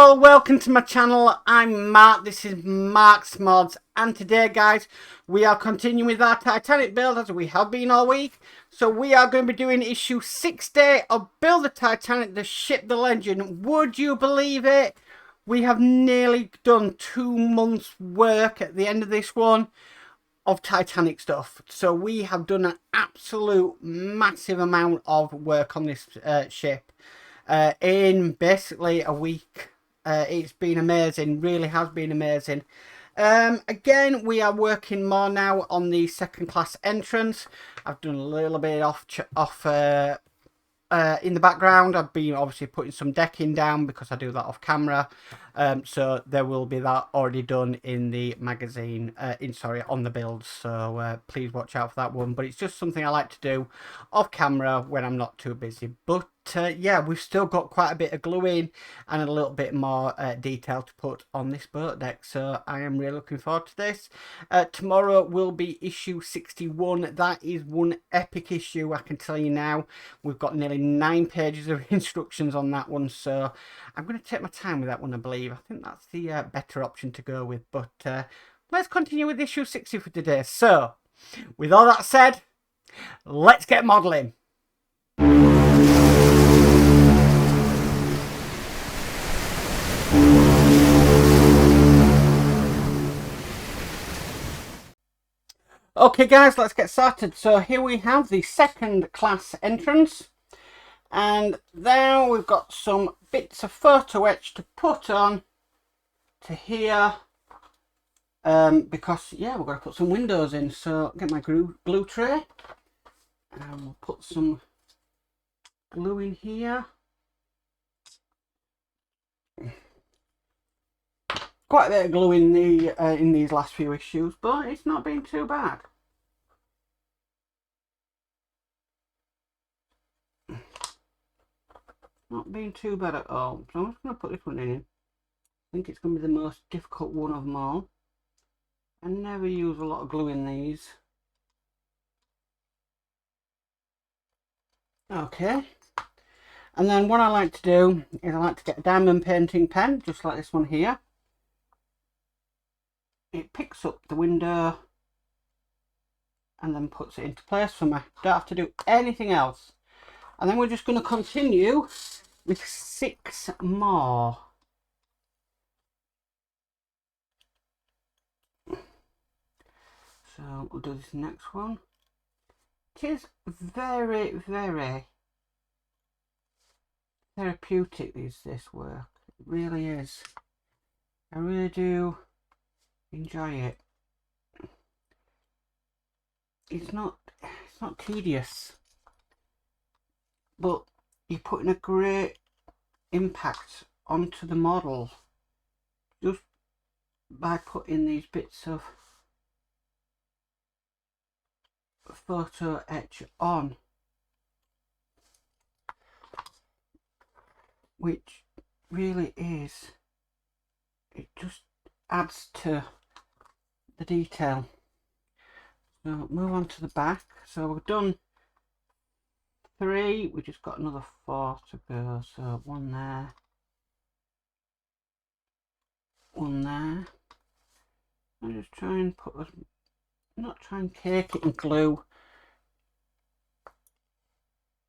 Hello, welcome to my channel. I'm Mark, this is Mark's Mods, and today guys we are continuing with our Titanic build as we have been all week. So we are going to be doing issue 60 of Build the Titanic, the ship, the legend. Would you believe it? We have nearly done 2 months work at the end of this one of Titanic stuff. So we have done an absolute massive amount of work on this ship in basically a week. It's been amazing, really has been amazing. Again, we are working more now on the second class entrance. I've done a little bit off in the background. I've been obviously putting some decking down because I do that off camera. So there will be that already done in the magazine, on the builds. So please watch out for that one. But it's just something I like to do off camera when I'm not too busy. But yeah, we've still got quite a bit of gluing and a little bit more detail to put on this boat deck. So I am really looking forward to this. Tomorrow will be issue 61. That is one epic issue, I can tell you now. We've got nearly 9 pages of instructions on that one. So I'm going to take my time with that one, I believe. I think that's the better option to go with. But let's continue with issue 60 for today. So with all that said, let's get modelling. Okay guys, let's get started. So here we have the second class entrance, and now we've got some bits of photo etch to put on to here, because yeah, we're going to put some windows in. So get my glue tray and we'll put some glue in here. Quite a bit of glue in these last few issues, but it's not been too bad. Not been too bad at all. So I'm just going to put this one in. I think it's going to be the most difficult one of them all. I never use a lot of glue in these. Okay. And then what I like to do is I like to get a diamond painting pen, just like this one here. It picks up the window and then puts it into place for me. Don't have to do anything else. And then we're just going to continue with 6 more. So we'll do this next one. It is very, very therapeutic, this work. It really is. I really do enjoy it. It's not tedious, but you're putting a great impact onto the model just by putting these bits of photo etch on, which really is, it just adds to the detail. So move on to the back. So we've done 3, we just got another 4 to go. So 1 there, 1 there. I just try and put, not try and cake it in glue.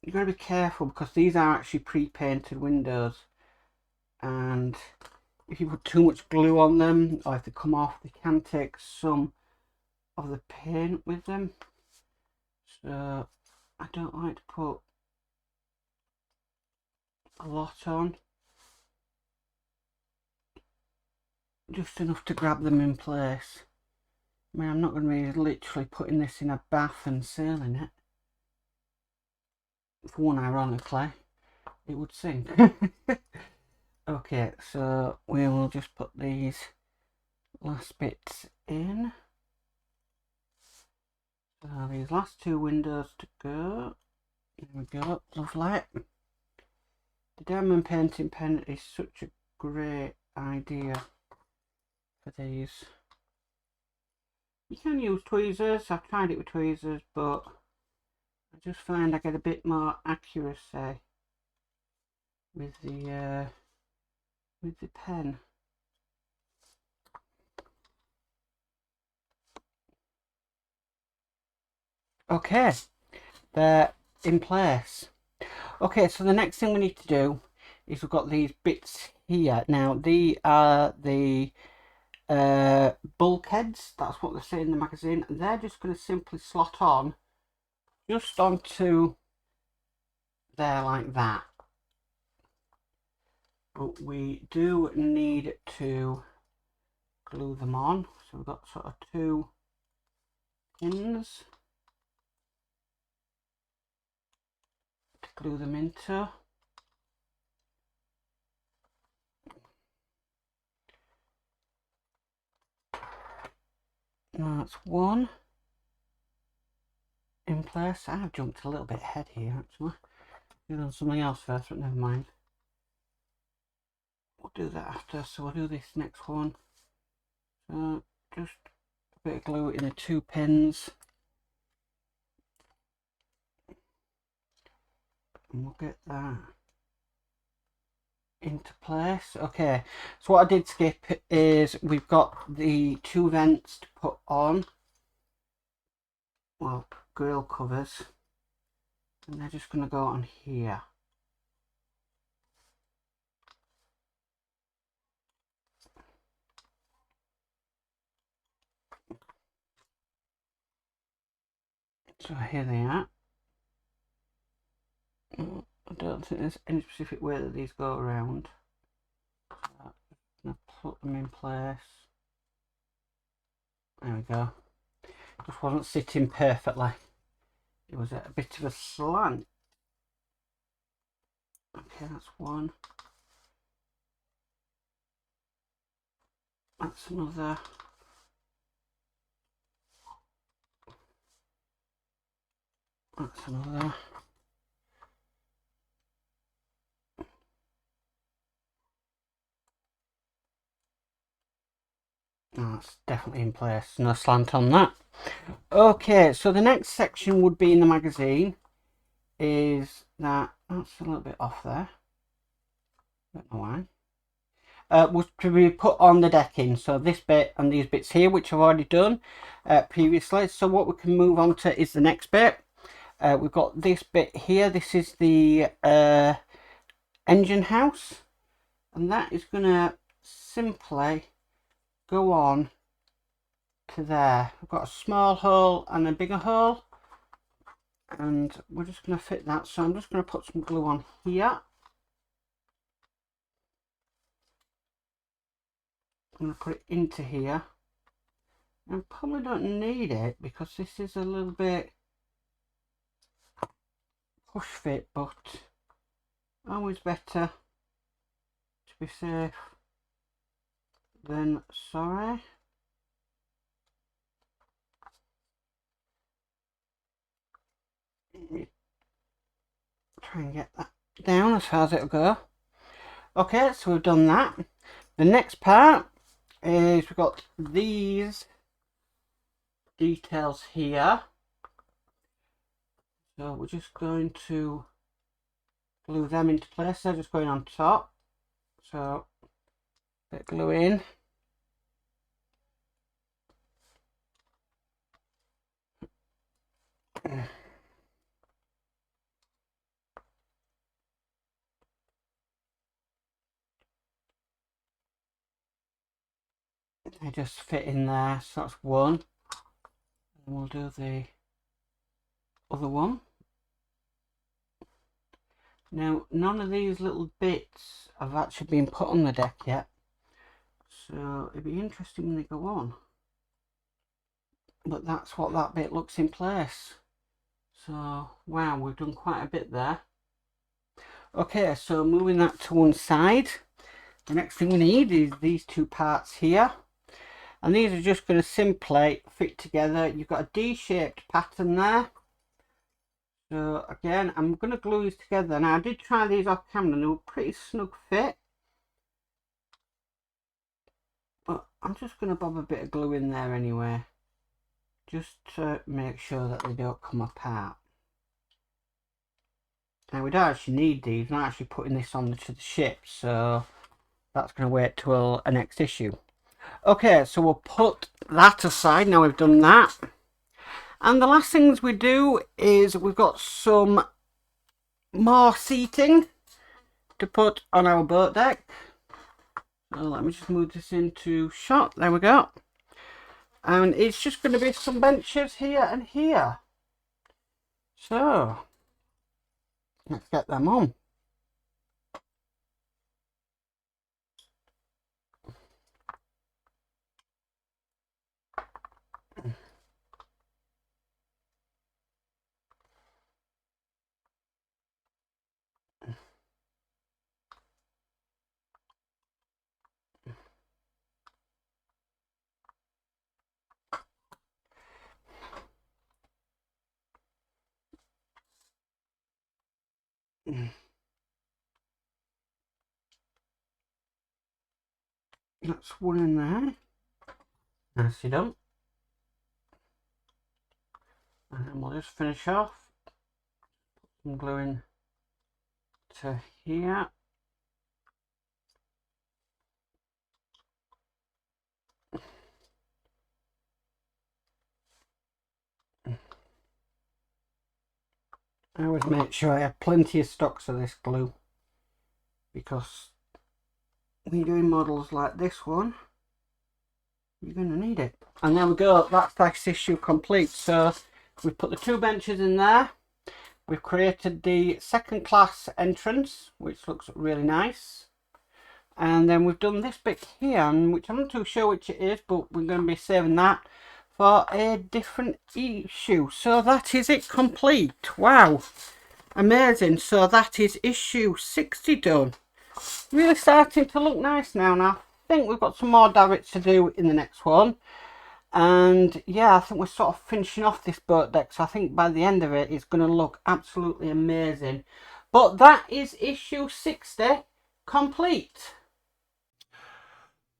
You've got to be careful because these are actually pre-painted windows, and if you put too much glue on them, or if they come off, they can take some of the paint with them. So I don't like to put a lot on, just enough to grab them in place. I mean, I'm not going to be literally putting this in a bath and sailing it. For one, ironically, it would sink. Okay, so we will just put these last bits in. So these last 2 windows to go. There we go, lovely. The diamond painting pen is such a great idea for these. You can use tweezers. I've tried it with tweezers, but I just find I get a bit more accuracy with the with the pen. Okay, they're in place. Okay, so the next thing we need to do is we've got these bits here. Now, they are the bulkheads. That's what they say in the magazine. And they're just going to simply slot on just onto there like that. But we do need to glue them on. So we've got sort of 2 pins to glue them into. That's 1 in place. I've jumped a little bit ahead here actually. We've done something else first, but never mind. We'll do that after. So we'll do this next one. So just a bit of glue in the 2 pins. And we'll get that into place. Okay, so what I did skip is we've got the 2 vents to put on, well, grill covers, and they're just going to go on here. So here they are. I don't think there's any specific way that these go around. So I'm going to put them in place. There we go. Just wasn't sitting perfectly. It was at a bit of a slant. Okay, that's 1. That's another. That's another. Oh, that's definitely in place. No slant on that. Okay, so the next section would be in the magazine. Is that that's a little bit off there. Don't know why. Was to be put on the decking. So this bit and these bits here, which I've already done previously. So what we can move on to is the next bit. We've got this bit here. This is the engine house, and that is going to simply go on to there. I've got a small hole and a bigger hole, and we're just going to fit that. So I'm just going to put some glue on here. I'm going to put it into here. I probably don't need it because this is a little bit push fit, but always better to be safe than sorry. Try and get that down as far as it'll go. Okay, so we've done that. The next part is we've got these details here. So we're just going to glue them into place. They're just going on top. So a bit of glue in. They just fit in there, so that's 1. And we'll do the other one. Now, none of these little bits have actually been put on the deck yet, so it'd be interesting when they go on. But that's what that bit looks in place. So, wow, we've done quite a bit there. Okay, so moving that to one side, the next thing we need is these 2 parts here. And these are just going to simply fit together. You've got a D-shaped pattern there. So again, I'm going to glue these together. Now I did try these off camera and they were pretty snug fit. But I'm just going to bob a bit of glue in there anyway. Just to make sure that they don't come apart. Now we don't actually need these. I'm not actually putting this on to the ship. So that's going to wait till a next issue. Okay, so we'll put that aside now we've done that. And the last things we do is we've got some more seating to put on our boat deck. So let me just move this into shot. There we go. And it's just going to be some benches here and here. So let's get them on. That's one in there. Nicely done. And then we'll just finish off. I'm gluing to here. I always make sure I have plenty of stocks of this glue, because when you're doing models like this one, you're going to need it. And there we go, that's this issue complete. So we've put the 2 benches in there, we've created the second class entrance, which looks really nice, and then we've done this bit here, which I'm not too sure which it is, but we're going to be saving that for a different issue. So that is it complete. Wow, amazing. So that is issue 60 done. Really starting to look nice now. I think we've got some more davits to do in the next one, and yeah, I think we're sort of finishing off this boat deck, so I think by the end of it it's going to look absolutely amazing. But that is issue 60 complete.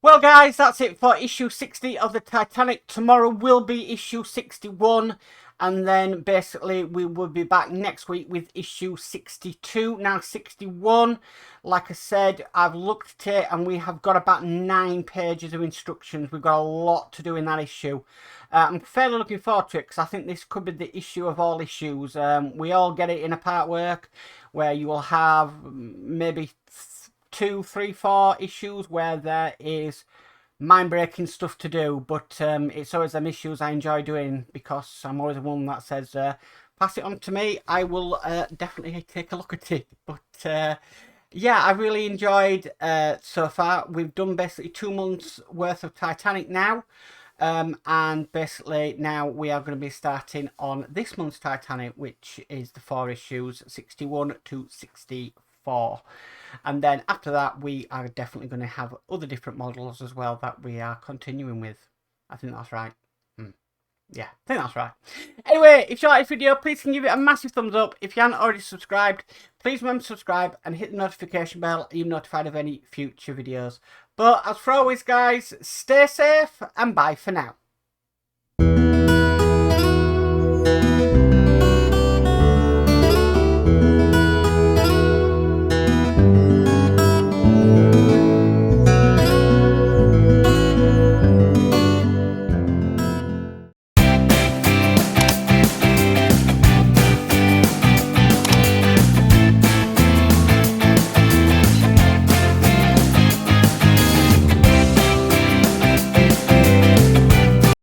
Well guys, that's it for issue 60 of the Titanic. Tomorrow will be issue 61, and then basically we will be back next week with issue 62. Now 61, like I said, I've looked at it and we have got about 9 pages of instructions. We've got a lot to do in that issue. I'm fairly looking forward to it, because I think this could be the issue of all issues. We all get it in a part work where you will have maybe 2, 3, 4 issues where there is mind-breaking stuff to do, but it's always them issues I enjoy doing, because I'm always the one that says pass it on to me, I will definitely take a look at it. But yeah, I really enjoyed so far. We've done basically 2 months worth of Titanic now, and basically now we are going to be starting on this month's Titanic, which is the 4 issues 61 to 64. And then after that we are definitely going to have other different models as well that we are continuing with. I think that's right. Yeah, I think that's right. Anyway, if you like this video, please give it a massive thumbs up. If you haven't already subscribed, please remember to subscribe and hit the notification bell so you're notified of any future videos. But as for always guys, stay safe and bye for now.